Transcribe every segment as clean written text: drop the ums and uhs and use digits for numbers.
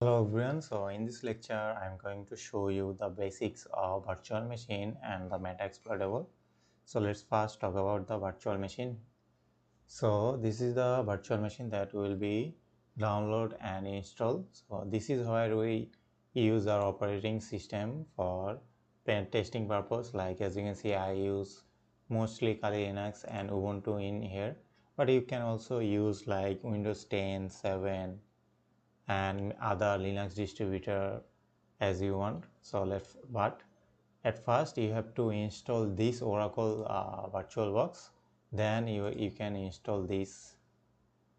Hello everyone, so in this lecture I'm going to show you the basics of virtual machine and the Metasploitable. So let's first talk about the virtual machine. So this is the virtual machine that will be download and install. So this is where we use our operating system for pen testing purpose. Like as you can see, I use mostly Kali Linux and Ubuntu in here, but you can also use like Windows 10, 7 and other Linux distributor as you want. But at first you have to install this Oracle VirtualBox, then you can install these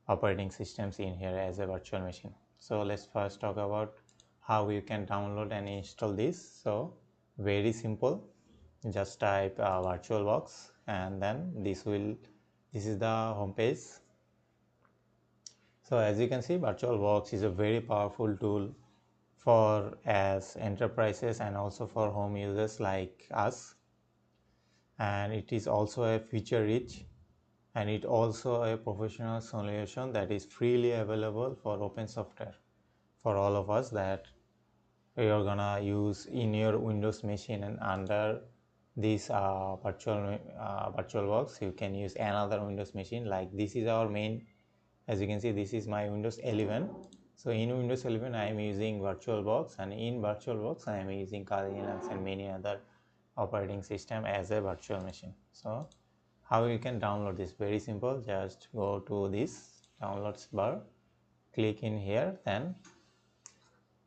operating systems in here as a virtual machine. So let's first talk about how you can download and install this. So very simple, just type VirtualBox and then this is the home page. So as you can see, VirtualBox is a very powerful tool for as enterprises and also for home users like us, and it is also a feature rich and it also a professional solution that is freely available for open software for all of us that you're gonna use in your Windows machine. And under this VirtualBox you can use another Windows machine. Like this is our main, as you can see, this is my Windows 11. So in Windows 11 I am using VirtualBox, and in VirtualBox I am using Kali Linux and many other operating system as a virtual machine. So how you can download this? Very simple, just go to this downloads bar, click in here, then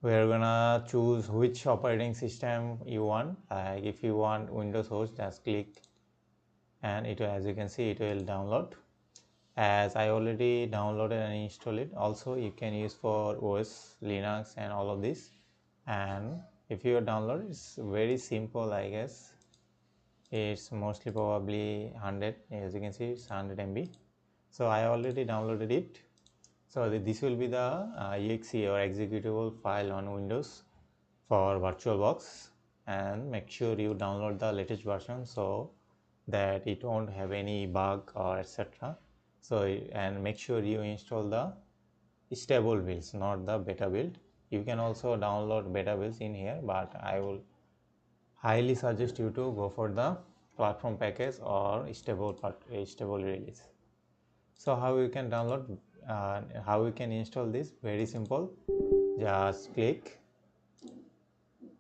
we are gonna choose which operating system you want. Like if you want Windows host, just click and it will, as you can see, it will download. As I already downloaded and installed it. Also you can use for OS, Linux and all of this. And if you download, it's very simple, I guess. It's mostly probably 100, as you can see it's 100 MB. So I already downloaded it. So this will be the exe or executable file on Windows for VirtualBox, and make sure you download the latest version so that it won't have any bug or etc. So and make sure you install the stable builds, not the beta build. You can also download beta builds in here, but I will highly suggest you to go for the platform package or stable release. So how you can download, how you can install this? Very simple, just click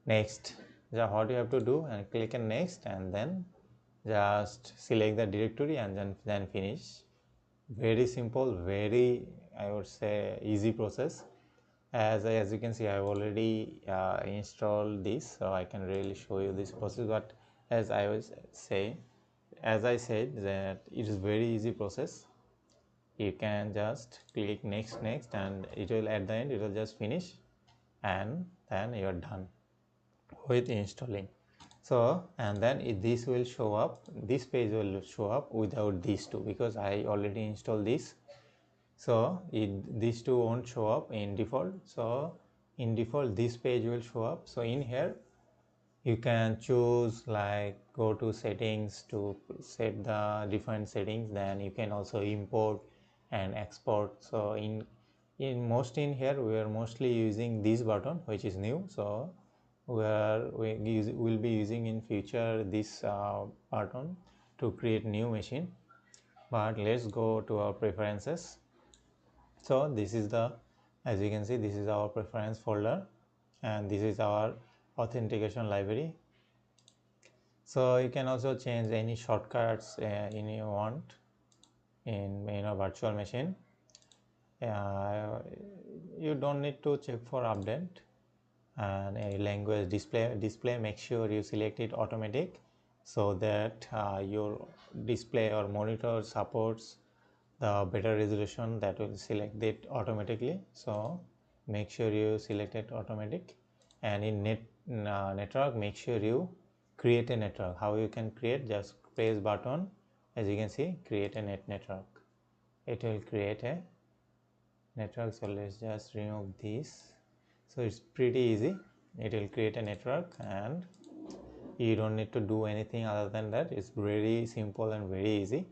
next. What you have to do, and click on next, and then just select the directory and then finish. Very simple, very, I would say, easy process. As you can see, I have already installed this, so I can really show you this process. But as I was saying, as I said, that it is very easy process. You can just click next, and it will, at the end it will just finish, and then you are done with installing. So and then this will show up, this page will show up without these two, because I already installed this. So these two won't show up in default. So in default this page will show up. So in here you can choose, like, go to settings to set the different settings. Then you can also import and export. So in here we are mostly using this button, which is new. So we'll be using in future this button to create new machine. But let's go to our preferences. So this is the, as you can see, this is our preference folder, and this is our authentication library. So you can also change any shortcuts in you want in virtual machine. You don't need to check for update. And a language display, make sure you select it automatic, so that your display or monitor supports the better resolution, that will select it automatically. So make sure you select it automatic. And in network, make sure you create a network. How you can create? Just press button, as you can see, create a network. It will create a network. So let's just remove this. So it's pretty easy. It will create a network and you don't need to do anything other than that. It's very simple and very easy.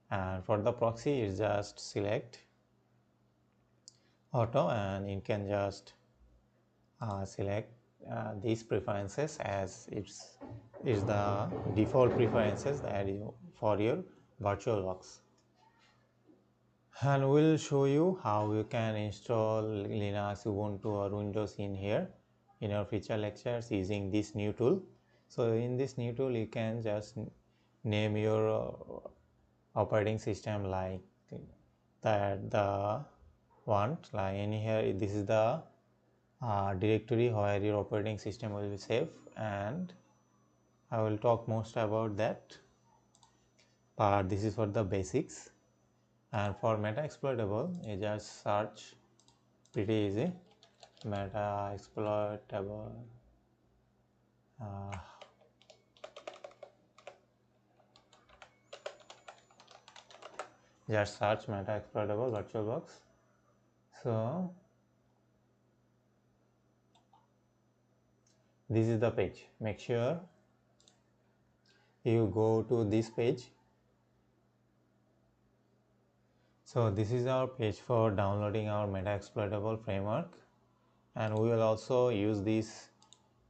And for the proxy, it's just select auto, and you can just select these preferences as it's is the default preferences that you for your VirtualBox. And we'll show you how you can install Linux, Ubuntu or Windows in here in our future lectures using this new tool. So in this new tool you can just name your operating system like that the want, like in here this is the directory where your operating system will be safe, and I will talk most about that part. This is for the basics. And for Metasploitable you just search, pretty easy, Metasploitable. Just search Metasploitable VirtualBox. So this is the page. Make sure you go to this page. So this is our page for downloading our Metasploitable framework, and we will also use this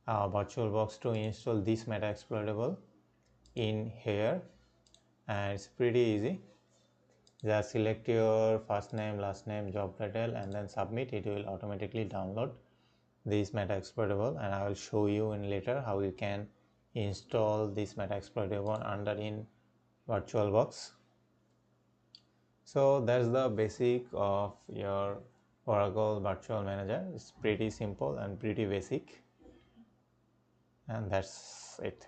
VirtualBox to install this Metasploitable in here, and it's pretty easy. Just select your first name, last name, job title, and then submit. It will automatically download this Metasploitable, and I will show you in later how you can install this Metasploitable under in VirtualBox. So that's the basic of your Oracle Virtual Manager. It's pretty simple and pretty basic, and that's it.